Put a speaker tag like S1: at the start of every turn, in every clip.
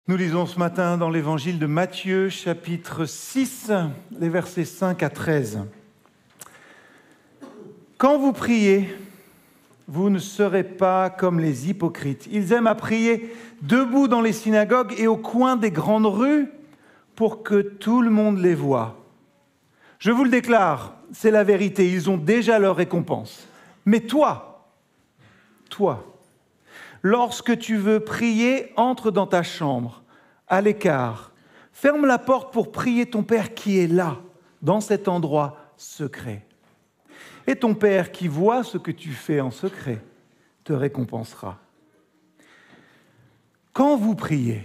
S1: Nous lisons ce matin dans l'évangile de Matthieu, chapitre 6, les versets 5 à 13. Quand vous priez, vous ne serez pas comme les hypocrites. Ils aiment à prier debout dans les synagogues et au coin des grandes rues pour que tout le monde les voie. Je vous le déclare, c'est la vérité, ils ont déjà leur récompense. Mais toi, lorsque tu veux prier, entre dans ta chambre, à l'écart. Ferme la porte pour prier ton Père qui est là, dans cet endroit secret. Et ton Père qui voit ce que tu fais en secret te récompensera. Quand vous priez,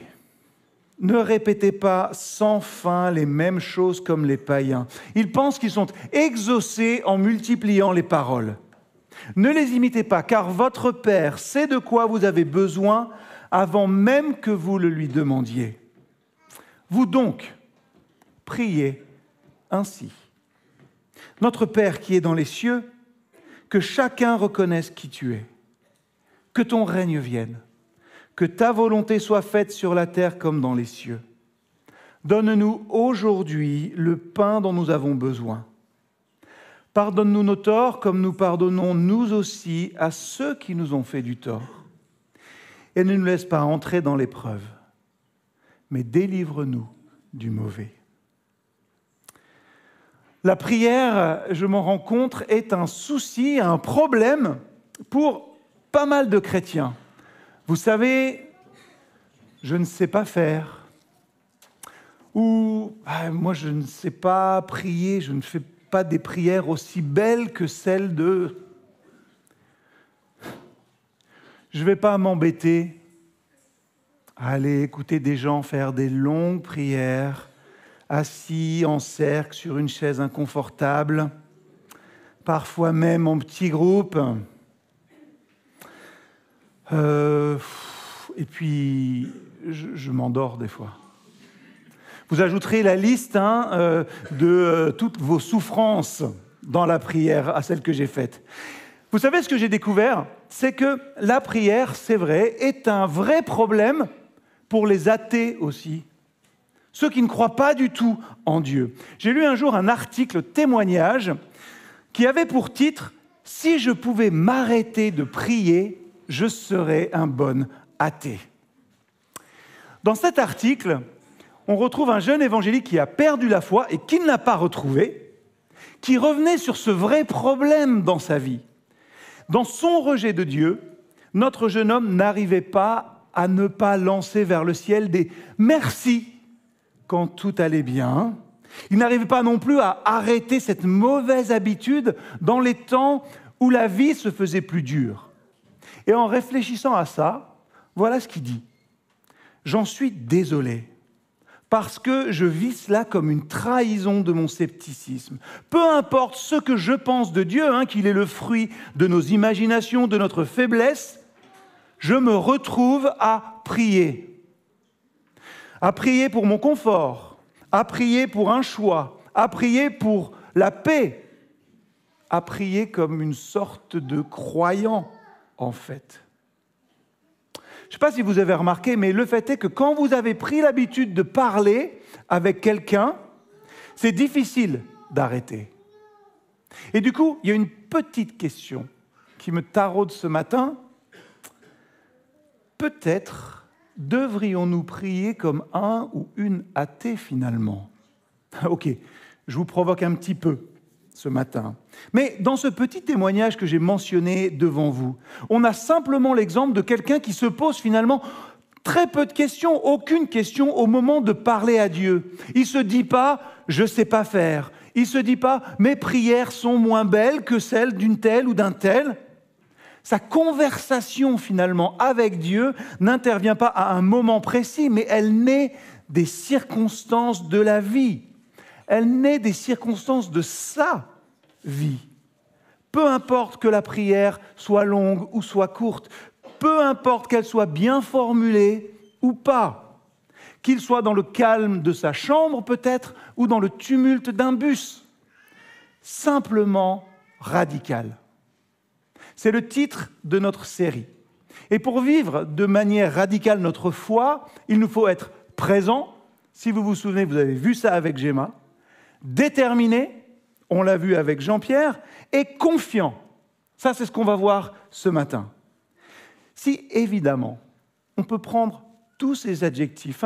S1: ne répétez pas sans fin les mêmes choses comme les païens. Ils pensent qu'ils sont exaucés en multipliant les paroles. Ne les imitez pas, car votre Père sait de quoi vous avez besoin avant même que vous le lui demandiez. Vous donc, priez ainsi. Notre Père qui est dans les cieux, que chacun reconnaisse qui tu es. Que ton règne vienne. Que ta volonté soit faite sur la terre comme dans les cieux. Donne-nous aujourd'hui le pain dont nous avons besoin. Pardonne-nous nos torts comme nous pardonnons nous aussi à ceux qui nous ont fait du tort. Et ne nous laisse pas entrer dans l'épreuve, mais délivre-nous du mauvais. La prière, je m'en rends compte, est un souci, un problème pour pas mal de chrétiens. Vous savez, je ne sais pas faire, ou moi je ne sais pas prier, je ne fais pas des prières aussi belles que celles de... Je ne vais pas m'embêter à aller écouter des gens faire des longues prières, assis en cercle sur une chaise inconfortable, parfois même en petit groupe. Et puis, je m'endors des fois. Vous ajouterez la liste de toutes vos souffrances dans la prière à celle que j'ai faite. Vous savez ce que j'ai découvert ? C'est que la prière, c'est vrai, est un vrai problème pour les athées aussi. Ceux qui ne croient pas du tout en Dieu. J'ai lu un jour un article témoignage qui avait pour titre « Si je pouvais m'arrêter de prier, je serais un bon athée ». Dans cet article, on retrouve un jeune évangélique qui a perdu la foi et qui ne l'a pas retrouvée, qui revenait sur ce vrai problème dans sa vie. Dans son rejet de Dieu, notre jeune homme n'arrivait pas à ne pas lancer vers le ciel des « merci » quand tout allait bien. Il n'arrivait pas non plus à arrêter cette mauvaise habitude dans les temps où la vie se faisait plus dure. Et en réfléchissant à ça, voilà ce qu'il dit. « J'en suis désolé. Parce que je vis cela comme une trahison de mon scepticisme. Peu importe ce que je pense de Dieu, qu'il est le fruit de nos imaginations, de notre faiblesse, je me retrouve à prier. À prier pour mon confort, à prier pour un choix, à prier pour la paix, à prier comme une sorte de croyant, en fait. » Je ne sais pas si vous avez remarqué, mais le fait est que quand vous avez pris l'habitude de parler avec quelqu'un, c'est difficile d'arrêter. Et du coup, il y a une petite question qui me taraude ce matin. Peut-être devrions-nous prier comme un ou une athée finalement ? Ok, je vous provoque un petit peu ce matin. Mais dans ce petit témoignage que j'ai mentionné devant vous, on a simplement l'exemple de quelqu'un qui se pose finalement très peu de questions, aucune question au moment de parler à Dieu. Il ne se dit pas « je ne sais pas faire ». Il ne se dit pas « mes prières sont moins belles que celles d'une telle ou d'un tel ». Sa conversation finalement avec Dieu n'intervient pas à un moment précis, mais elle naît des circonstances de la vie. Elle naît des circonstances de sa vie. Peu importe que la prière soit longue ou soit courte, peu importe qu'elle soit bien formulée ou pas, qu'il soit dans le calme de sa chambre peut-être ou dans le tumulte d'un bus, simplement radical. C'est le titre de notre série. Et pour vivre de manière radicale notre foi, il nous faut être présent. Si vous vous souvenez, vous avez vu ça avec Gemma. Déterminé, on l'a vu avec Jean-Pierre, et confiant. Ça, c'est ce qu'on va voir ce matin. Si, évidemment, on peut prendre tous ces adjectifs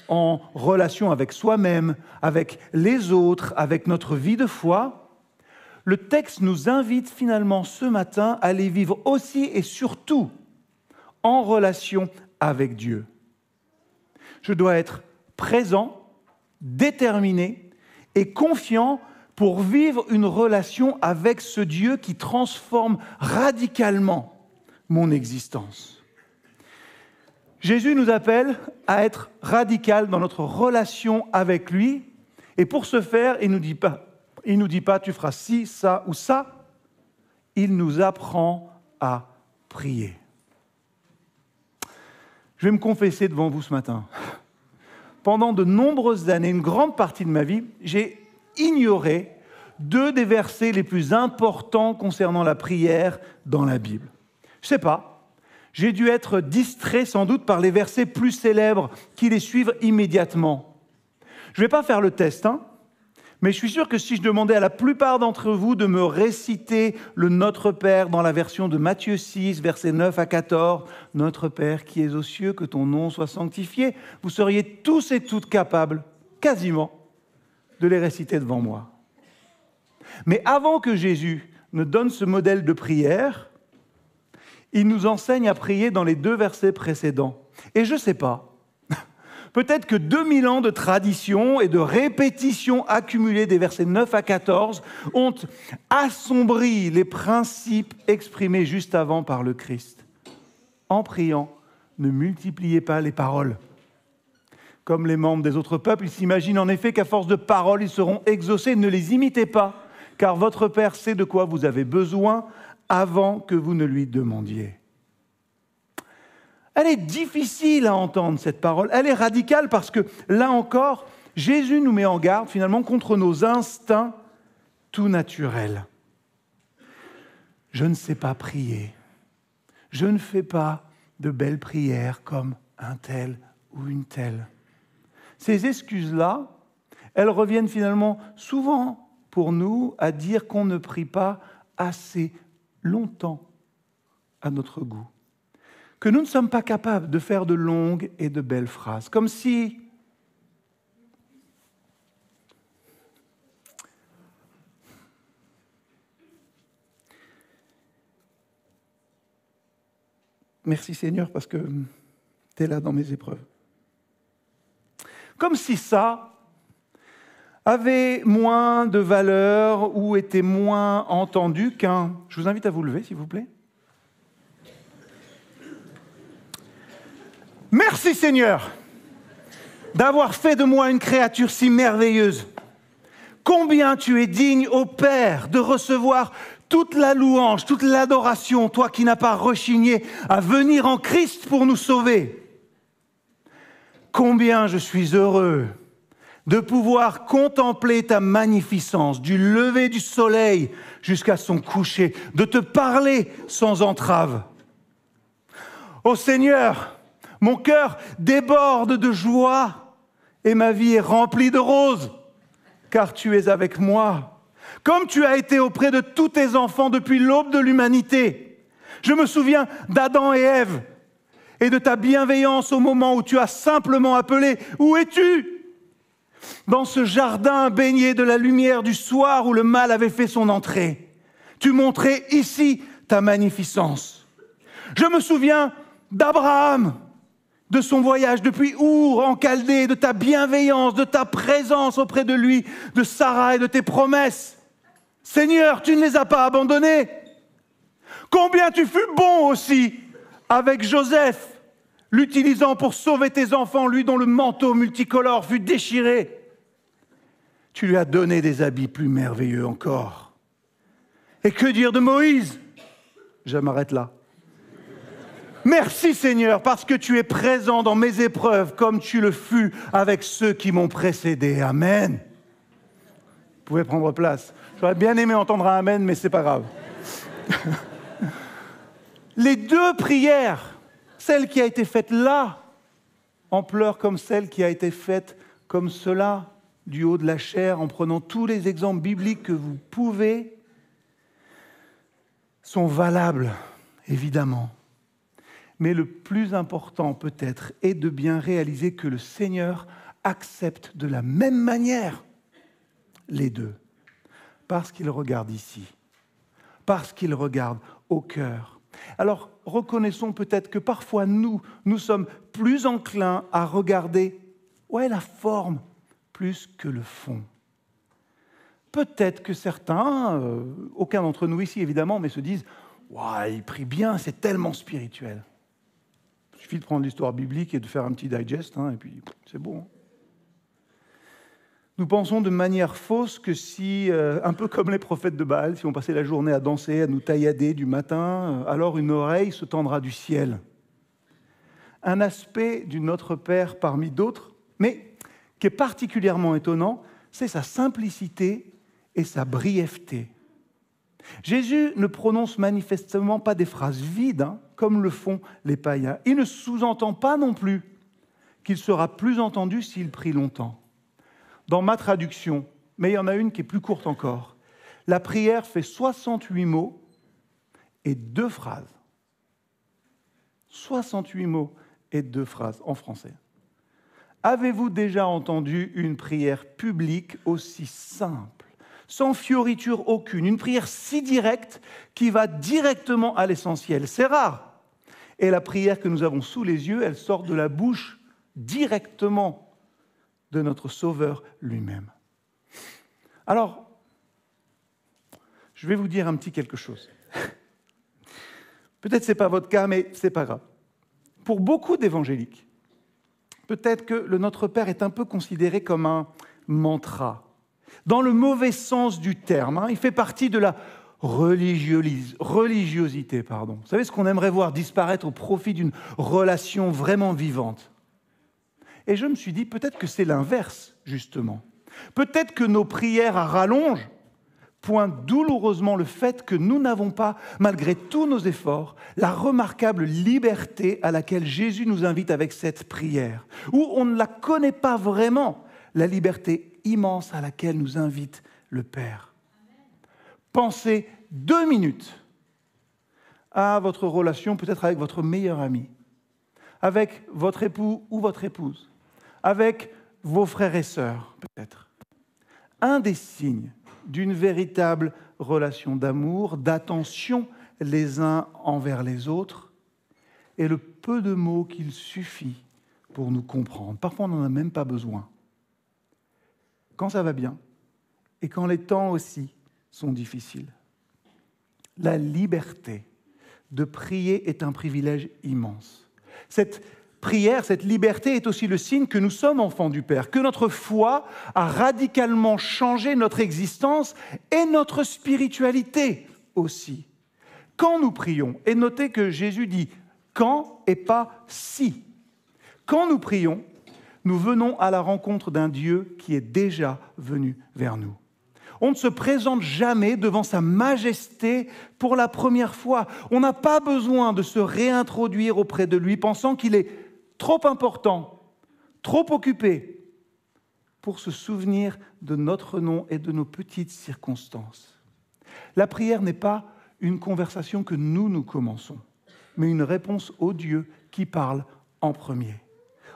S1: en relation avec soi-même, avec les autres, avec notre vie de foi, le texte nous invite finalement ce matin à les vivre aussi et surtout en relation avec Dieu. Je dois être présent, déterminé et confiant pour vivre une relation avec ce Dieu qui transforme radicalement mon existence. Jésus nous appelle à être radical dans notre relation avec lui, et pour ce faire, il nous dit pas tu feras ci, ça ou ça, il nous apprend à prier. Je vais me confesser devant vous ce matin. Pendant de nombreuses années, une grande partie de ma vie, j'ai ignoré 2 des versets les plus importants concernant la prière dans la Bible. Je ne sais pas. J'ai dû être distrait sans doute par les versets plus célèbres qui les suivent immédiatement. Je ne vais pas faire le test, mais je suis sûr que si je demandais à la plupart d'entre vous de me réciter le Notre Père dans la version de Matthieu 6, versets 9 à 14, « Notre Père qui es aux cieux, que ton nom soit sanctifié », vous seriez tous et toutes capables, quasiment, de les réciter devant moi. Mais avant que Jésus ne donne ce modèle de prière, il nous enseigne à prier dans les 2 versets précédents. Et je ne sais pas, peut-être que 2000 ans de tradition et de répétition accumulée des versets 9 à 14 ont assombri les principes exprimés juste avant par le Christ. En priant, ne multipliez pas les paroles. Comme les membres des autres peuples, ils s'imaginent en effet qu'à force de paroles, ils seront exaucés. Ne les imitez pas, car votre Père sait de quoi vous avez besoin avant que vous ne lui demandiez. Elle est difficile à entendre, cette parole. Elle est radicale parce que, là encore, Jésus nous met en garde, finalement, contre nos instincts tout naturels. Je ne sais pas prier. Je ne fais pas de belles prières comme un tel ou une telle. Ces excuses-là, elles reviennent finalement souvent pour nous à dire qu'on ne prie pas assez longtemps à notre goût. Que nous ne sommes pas capables de faire de longues et de belles phrases, comme si merci Seigneur parce que tu es là dans mes épreuves. Comme si ça avait moins de valeur ou était moins entendu qu'un... Je vous invite à vous lever, s'il vous plaît. Merci Seigneur d'avoir fait de moi une créature si merveilleuse. Combien tu es digne, ô Père, de recevoir toute la louange, toute l'adoration, toi qui n'as pas rechigné à venir en Christ pour nous sauver. Combien je suis heureux de pouvoir contempler ta magnificence, du lever du soleil jusqu'à son coucher, de te parler sans entrave. Ô Seigneur, mon cœur déborde de joie et ma vie est remplie de roses, car tu es avec moi. Comme tu as été auprès de tous tes enfants depuis l'aube de l'humanité. Je me souviens d'Adam et Ève et de ta bienveillance au moment où tu as simplement appelé « Où es-tu » dans ce jardin baigné de la lumière du soir où le mal avait fait son entrée. Tu montrais ici ta magnificence. Je me souviens d'Abraham, de son voyage depuis Our en Chaldée, de ta bienveillance, de ta présence auprès de lui, de Sarah et de tes promesses. Seigneur, tu ne les as pas abandonnés. Combien tu fus bon aussi avec Joseph, l'utilisant pour sauver tes enfants, lui dont le manteau multicolore fut déchiré. Tu lui as donné des habits plus merveilleux encore. Et que dire de Moïse ? Je m'arrête là. Merci Seigneur, parce que tu es présent dans mes épreuves comme tu le fus avec ceux qui m'ont précédé. Amen. Vous pouvez prendre place. J'aurais bien aimé entendre un amen, mais c'est pas grave. Les 2 prières celle qui a été faite là, en pleurs comme celle qui a été faite comme cela, du haut de la chair, en prenant tous les exemples bibliques que vous pouvez, sont valables, évidemment. Mais le plus important peut-être est de bien réaliser que le Seigneur accepte de la même manière les deux, parce qu'il regarde ici, parce qu'il regarde au cœur. Alors, reconnaissons peut-être que parfois nous sommes plus enclins à regarder la forme plus que le fond. Peut-être que certains, aucun d'entre nous ici évidemment, mais se disent « il prie bien, c'est tellement spirituel ». Il suffit de prendre l'histoire biblique et de faire un petit digest, et puis c'est bon. Nous pensons de manière fausse que si, un peu comme les prophètes de Baal, si on passait la journée à danser, à nous taillader du matin, alors une oreille se tendra du ciel. Un aspect du Notre Père parmi d'autres, mais qui est particulièrement étonnant, c'est sa simplicité et sa brièveté. Jésus ne prononce manifestement pas des phrases vides, comme le font les païens. Il ne sous-entend pas non plus qu'il sera plus entendu s'il prie longtemps. Dans ma traduction, mais il y en a une qui est plus courte encore, la prière fait 68 mots et 2 phrases. 68 mots et 2 phrases en français. Avez-vous déjà entendu une prière publique aussi simple, sans fioriture aucune, une prière si directe qui va directement à l'essentiel? C'est rare. Et la prière que nous avons sous les yeux, elle sort de la bouche directement de notre Sauveur lui-même. Alors, je vais vous dire un petit quelque chose. Peut-être que ce n'est pas votre cas, mais ce n'est pas grave. Pour beaucoup d'évangéliques, peut-être que le Notre Père est un peu considéré comme un mantra. Dans le mauvais sens du terme, il fait partie de la religiosité. Vous savez, ce qu'on aimerait voir disparaître au profit d'une relation vraiment vivante. Et je me suis dit, peut-être que c'est l'inverse, justement. Peut-être que nos prières à rallonge pointent douloureusement le fait que nous n'avons pas, malgré tous nos efforts, la remarquable liberté à laquelle Jésus nous invite avec cette prière, où on ne la connaît pas vraiment, la liberté immense à laquelle nous invite le Père. Pensez 2 minutes à votre relation, peut-être avec votre meilleur ami, avec votre époux ou votre épouse, avec vos frères et sœurs, peut-être. Un des signes d'une véritable relation d'amour, d'attention les uns envers les autres, est le peu de mots qu'il suffit pour nous comprendre. Parfois, on n'en a même pas besoin. Quand ça va bien, et quand les temps aussi sont difficiles. La liberté de prier est un privilège immense. Cette prière, cette liberté est aussi le signe que nous sommes enfants du Père, que notre foi a radicalement changé notre existence et notre spiritualité aussi. Quand nous prions, et notez que Jésus dit « quand » et pas « si ». Quand nous prions, nous venons à la rencontre d'un Dieu qui est déjà venu vers nous. On ne se présente jamais devant sa majesté pour la première fois. On n'a pas besoin de se réintroduire auprès de lui, pensant qu'il est trop important, trop occupé pour se souvenir de notre nom et de nos petites circonstances. La prière n'est pas une conversation que nous commençons, mais une réponse au Dieu qui parle en premier,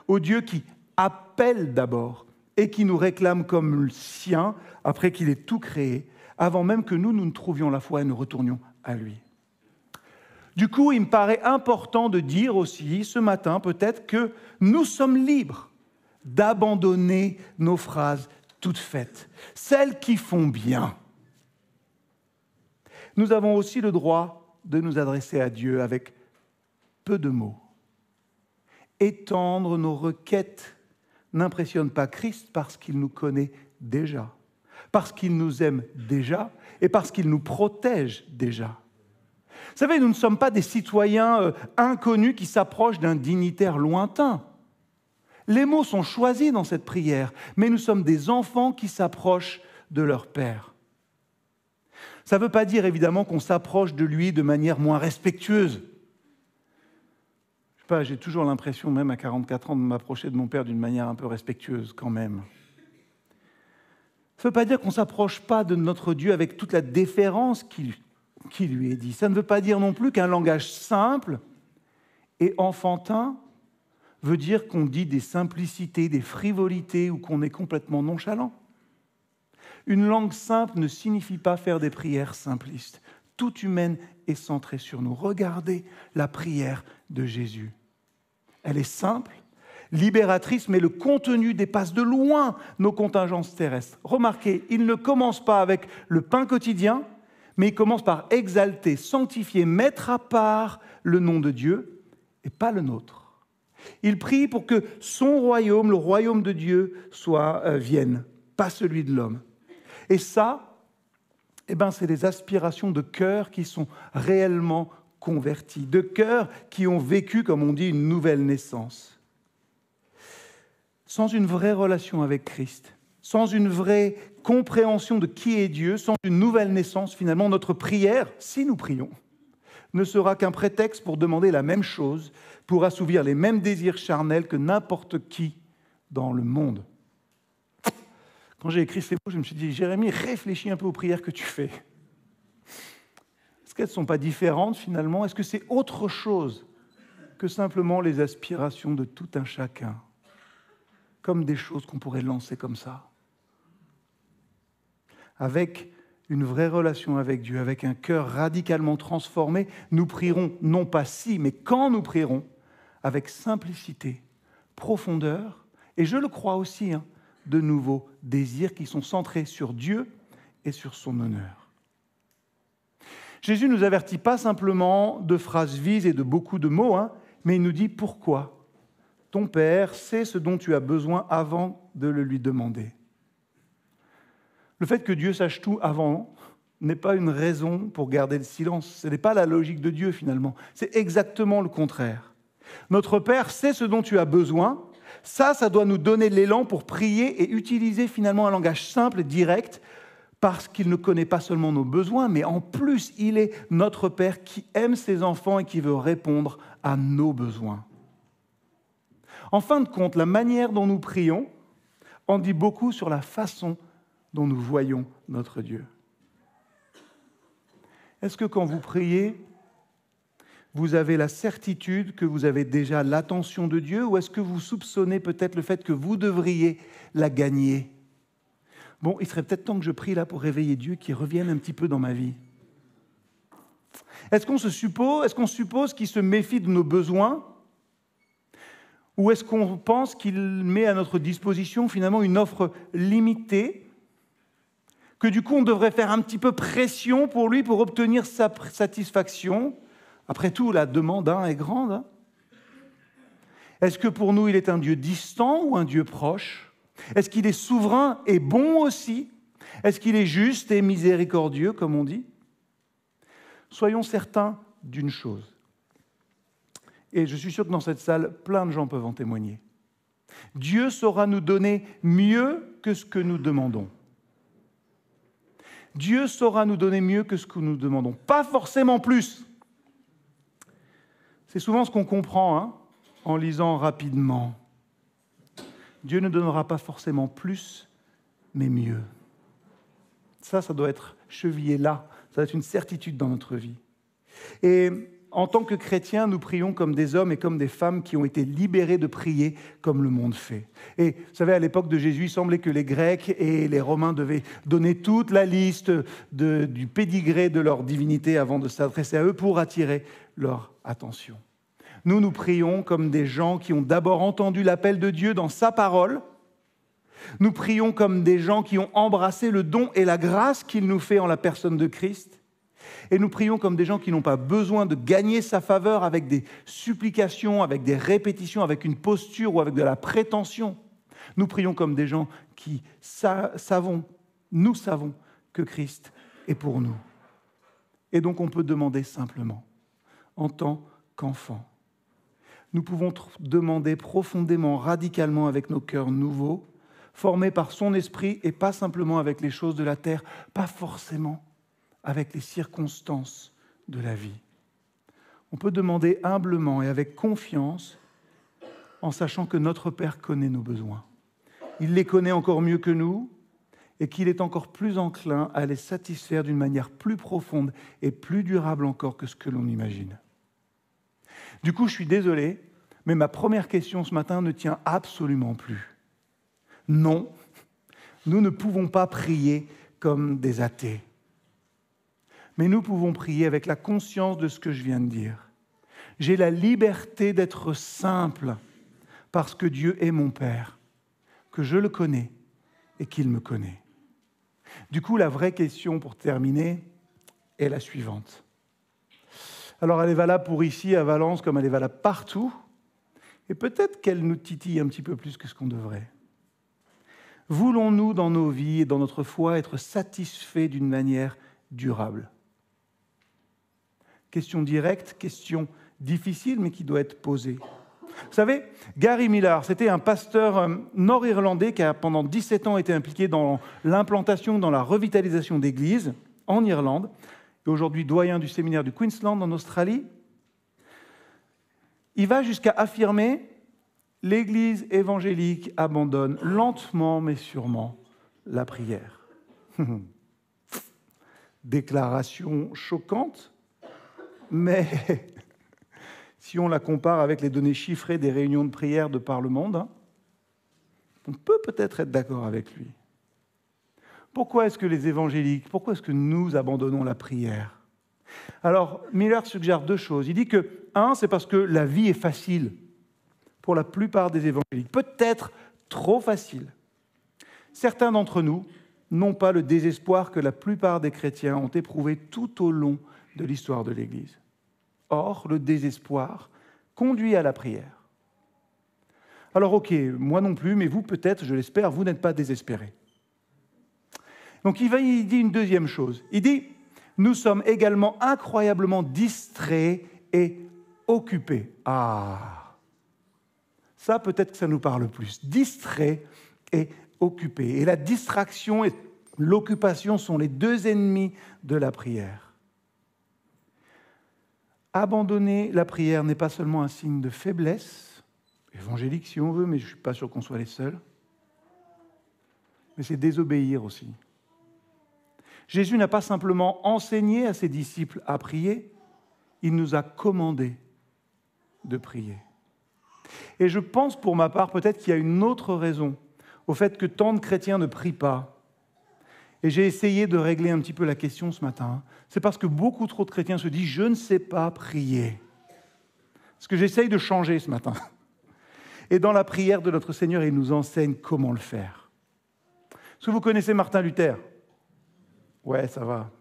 S1: au Dieu qui appelle d'abord et qui nous réclame comme le sien après qu'il ait tout créé, avant même que nous ne trouvions la foi et nous retournions à lui. Du coup, il me paraît important de dire aussi ce matin peut-être que nous sommes libres d'abandonner nos phrases toutes faites, celles qui font bien. Nous avons aussi le droit de nous adresser à Dieu avec peu de mots. Étendre nos requêtes n'impressionne pas Christ parce qu'il nous connaît déjà, parce qu'il nous aime déjà et parce qu'il nous protège déjà. Vous savez, nous ne sommes pas des citoyens inconnus qui s'approchent d'un dignitaire lointain. Les mots sont choisis dans cette prière, mais nous sommes des enfants qui s'approchent de leur Père. Ça ne veut pas dire évidemment qu'on s'approche de lui de manière moins respectueuse. pas, j'ai toujours l'impression, même à 44 ans, de m'approcher de mon père d'une manière un peu respectueuse quand même. Ça ne veut pas dire qu'on ne s'approche pas de notre Dieu avec toute la déférence qui lui est dit. Ça ne veut pas dire non plus qu'un langage simple et enfantin veut dire qu'on dit des simplicités, des frivolités ou qu'on est complètement nonchalant. Une langue simple ne signifie pas faire des prières simplistes. Toute humaine est centrée sur nous. Regardez la prière de Jésus. Elle est simple, libératrice, mais le contenu dépasse de loin nos contingences terrestres. Remarquez, il ne commence pas avec le pain quotidien, mais il commence par exalter, sanctifier, mettre à part le nom de Dieu et pas le nôtre. Il prie pour que son royaume, le royaume de Dieu, vienne, pas celui de l'homme. Et ça, c'est des aspirations de cœur qui sont réellement convertis, de cœurs qui ont vécu, comme on dit, une nouvelle naissance. Sans une vraie relation avec Christ, sans une vraie compréhension de qui est Dieu, sans une nouvelle naissance, finalement, notre prière, si nous prions, ne sera qu'un prétexte pour demander la même chose, pour assouvir les mêmes désirs charnels que n'importe qui dans le monde. Quand j'ai écrit ces mots, je me suis dit, Jérémie, réfléchis un peu aux prières que tu fais. Est-ce qu'elles ne sont pas différentes finalement? Est-ce que c'est autre chose que simplement les aspirations de tout un chacun? Comme des choses qu'on pourrait lancer comme ça. Avec une vraie relation avec Dieu, avec un cœur radicalement transformé, nous prierons non pas si, mais quand nous prierons, avec simplicité, profondeur, et je le crois aussi, de nouveaux désirs qui sont centrés sur Dieu et sur son honneur. Jésus ne nous avertit pas simplement de phrases vides et de beaucoup de mots, mais il nous dit pourquoi. Ton Père sait ce dont tu as besoin avant de le lui demander. Le fait que Dieu sache tout avant n'est pas une raison pour garder le silence. Ce n'est pas la logique de Dieu finalement. C'est exactement le contraire. Notre Père sait ce dont tu as besoin. Ça doit nous donner l'élan pour prier et utiliser finalement un langage simple et direct parce qu'il ne connaît pas seulement nos besoins, mais en plus, il est notre Père qui aime ses enfants et qui veut répondre à nos besoins. En fin de compte, la manière dont nous prions en dit beaucoup sur la façon dont nous voyons notre Dieu. Est-ce que quand vous priez, vous avez la certitude que vous avez déjà l'attention de Dieu ou est-ce que vous soupçonnez peut-être le fait que vous devriez la gagner? Bon, il serait peut-être temps que je prie là pour réveiller Dieu qui revienne un petit peu dans ma vie. Est-ce qu'on suppose qu'il se méfie de nos besoins? Ou est-ce qu'on pense qu'il met à notre disposition finalement une offre limitée, que du coup on devrait faire un petit peu pression pour lui pour obtenir sa satisfaction? Après tout, la demande est grande. Est-ce que pour nous, il est un Dieu distant ou un Dieu proche? Est-ce qu'il est souverain et bon aussi? Est-ce qu'il est juste et miséricordieux, comme on dit? Soyons certains d'une chose. Et je suis sûr que dans cette salle, plein de gens peuvent en témoigner. Dieu saura nous donner mieux que ce que nous demandons. Dieu saura nous donner mieux que ce que nous demandons. Pas forcément plus. C'est souvent ce qu'on comprend en lisant rapidement. Dieu ne donnera pas forcément plus, mais mieux. Ça doit être chevillé là. Ça doit être une certitude dans notre vie. Et en tant que chrétiens, nous prions comme des hommes et comme des femmes qui ont été libérés de prier comme le monde fait. Et vous savez, à l'époque de Jésus, il semblait que les Grecs et les Romains devaient donner toute la liste du pédigré de leur divinité avant de s'adresser à eux pour attirer leur attention. Nous prions comme des gens qui ont d'abord entendu l'appel de Dieu dans sa parole. Nous prions comme des gens qui ont embrassé le don et la grâce qu'il nous fait en la personne de Christ. Et nous prions comme des gens qui n'ont pas besoin de gagner sa faveur avec des supplications, avec des répétitions, avec une posture ou avec de la prétention. Nous prions comme des gens qui nous savons que Christ est pour nous. Et donc on peut demander simplement, en tant qu'enfant. Nous pouvons demander profondément, radicalement avec nos cœurs nouveaux, formés par son esprit et pas simplement avec les choses de la terre, pas forcément avec les circonstances de la vie. On peut demander humblement et avec confiance, en sachant que notre Père connaît nos besoins. Il les connaît encore mieux que nous et qu'il est encore plus enclin à les satisfaire d'une manière plus profonde et plus durable encore que ce que l'on imagine. Du coup, je suis désolé, mais ma première question ce matin ne tient absolument plus. Non, nous ne pouvons pas prier comme des athées. Mais nous pouvons prier avec la conscience de ce que je viens de dire. J'ai la liberté d'être simple parce que Dieu est mon Père, que je le connais et qu'il me connaît. Du coup, la vraie question pour terminer est la suivante. Alors, elle est valable pour ici, à Valence, comme elle est valable partout, et peut-être qu'elle nous titille un petit peu plus que ce qu'on devrait. Voulons-nous, dans nos vies et dans notre foi, être satisfaits d'une manière durable ? Question directe, question difficile, mais qui doit être posée. Vous savez, Gary Millar, c'était un pasteur nord-irlandais qui a pendant 17 ans été impliqué dans l'implantation, dans la revitalisation d'églises en Irlande, et aujourd'hui doyen du séminaire du Queensland en Australie. Il va jusqu'à affirmer « l'Église évangélique abandonne lentement mais sûrement la prière ». Déclaration choquante, mais si on la compare avec les données chiffrées des réunions de prière de par le monde, on peut peut-être être d'accord avec lui. Pourquoi est-ce que les évangéliques, pourquoi est-ce que nous abandonnons la prière ? Alors, Miller suggère deux choses. Il dit que, un, c'est parce que la vie est facile pour la plupart des évangéliques, peut-être trop facile. Certains d'entre nous n'ont pas le désespoir que la plupart des chrétiens ont éprouvé tout au long de l'histoire de l'Église. Or, le désespoir conduit à la prière. Alors, ok, moi non plus, mais vous peut-être, je l'espère, vous n'êtes pas désespérés. Donc, il dit une deuxième chose. Il dit, nous sommes également incroyablement distraits et occupés. Ah, ça peut-être que ça nous parle plus. Distraits et occupés. Et la distraction et l'occupation sont les deux ennemis de la prière. Abandonner la prière n'est pas seulement un signe de faiblesse, évangélique si on veut, mais je ne suis pas sûr qu'on soit les seuls, mais c'est désobéir aussi. Jésus n'a pas simplement enseigné à ses disciples à prier, il nous a commandé de prier. Et je pense pour ma part peut-être qu'il y a une autre raison au fait que tant de chrétiens ne prient pas. Et j'ai essayé de régler un petit peu la question ce matin. C'est parce que beaucoup trop de chrétiens se disent « je ne sais pas prier ». Ce que j'essaye de changer ce matin. Et dans la prière de notre Seigneur, il nous enseigne comment le faire. Est-ce que vous connaissez Martin Luther ? Ouais, ça va.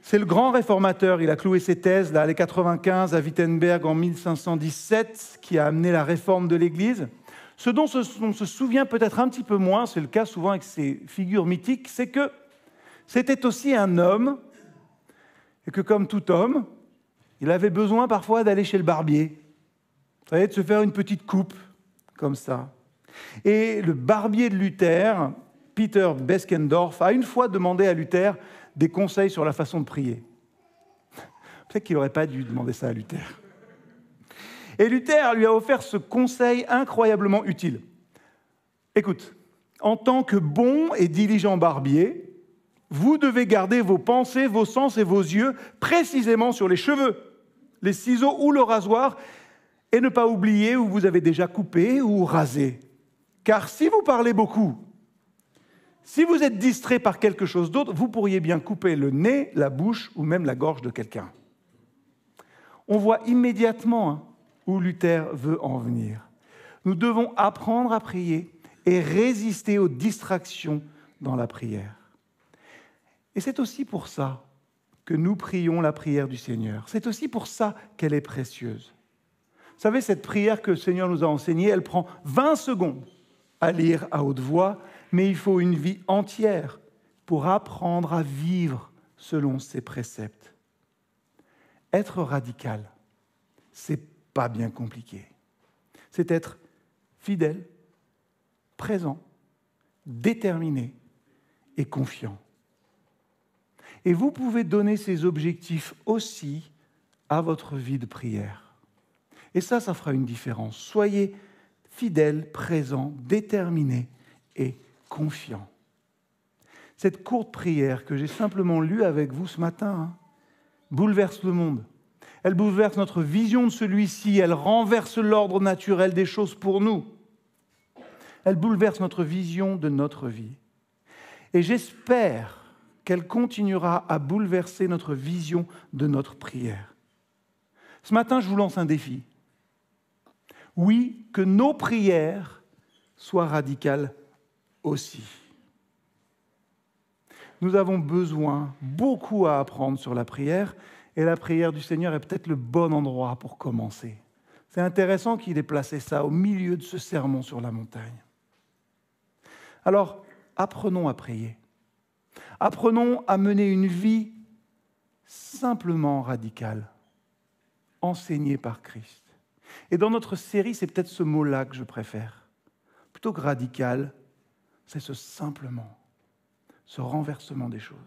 S1: C'est le grand réformateur. Il a cloué ses thèses là, les 95 à Wittenberg en 1517, qui a amené la réforme de l'Église. Ce dont on se souvient peut-être un petit peu moins, c'est le cas souvent avec ces figures mythiques, c'est que c'était aussi un homme, et que comme tout homme, il avait besoin parfois d'aller chez le barbier. Vous savez, de se faire une petite coupe, comme ça. Et le barbier de Luther, Peter Beskendorf, a une fois demandé à Luther des conseils sur la façon de prier. Peut-être qu'il n'aurait pas dû demander ça à Luther. Et Luther lui a offert ce conseil incroyablement utile. Écoute, en tant que bon et diligent barbier, vous devez garder vos pensées, vos sens et vos yeux précisément sur les cheveux, les ciseaux ou le rasoir, et ne pas oublier où vous avez déjà coupé ou rasé. Car si vous parlez beaucoup, si vous êtes distrait par quelque chose d'autre, vous pourriez bien couper le nez, la bouche ou même la gorge de quelqu'un. On voit immédiatement où Luther veut en venir. Nous devons apprendre à prier et résister aux distractions dans la prière. Et c'est aussi pour ça que nous prions la prière du Seigneur. C'est aussi pour ça qu'elle est précieuse. Vous savez, cette prière que le Seigneur nous a enseignée, elle prend 20 secondes à lire à haute voix, mais il faut une vie entière pour apprendre à vivre selon ses préceptes. Être radical, c'est pas bien compliqué. C'est être fidèle, présent, déterminé et confiant. Et vous pouvez donner ces objectifs aussi à votre vie de prière. Et ça fera une différence. Soyez fidèles, présents, déterminés et confiants. Cette courte prière que j'ai simplement lue avec vous ce matin bouleverse le monde. Elle bouleverse notre vision de celui-ci, elle renverse l'ordre naturel des choses pour nous. Elle bouleverse notre vision de notre vie. Et j'espère qu'elle continuera à bouleverser notre vision de notre prière. Ce matin, je vous lance un défi. Oui, que nos prières soient radicales aussi. Nous avons besoin, beaucoup à apprendre sur la prière, et la prière du Seigneur est peut-être le bon endroit pour commencer. C'est intéressant qu'il ait placé ça au milieu de ce sermon sur la montagne. Alors, apprenons à prier. Apprenons à mener une vie simplement radicale, enseignée par Christ. Et dans notre série, c'est peut-être ce mot-là que je préfère. Plutôt que radical, c'est ce simplement, ce renversement des choses.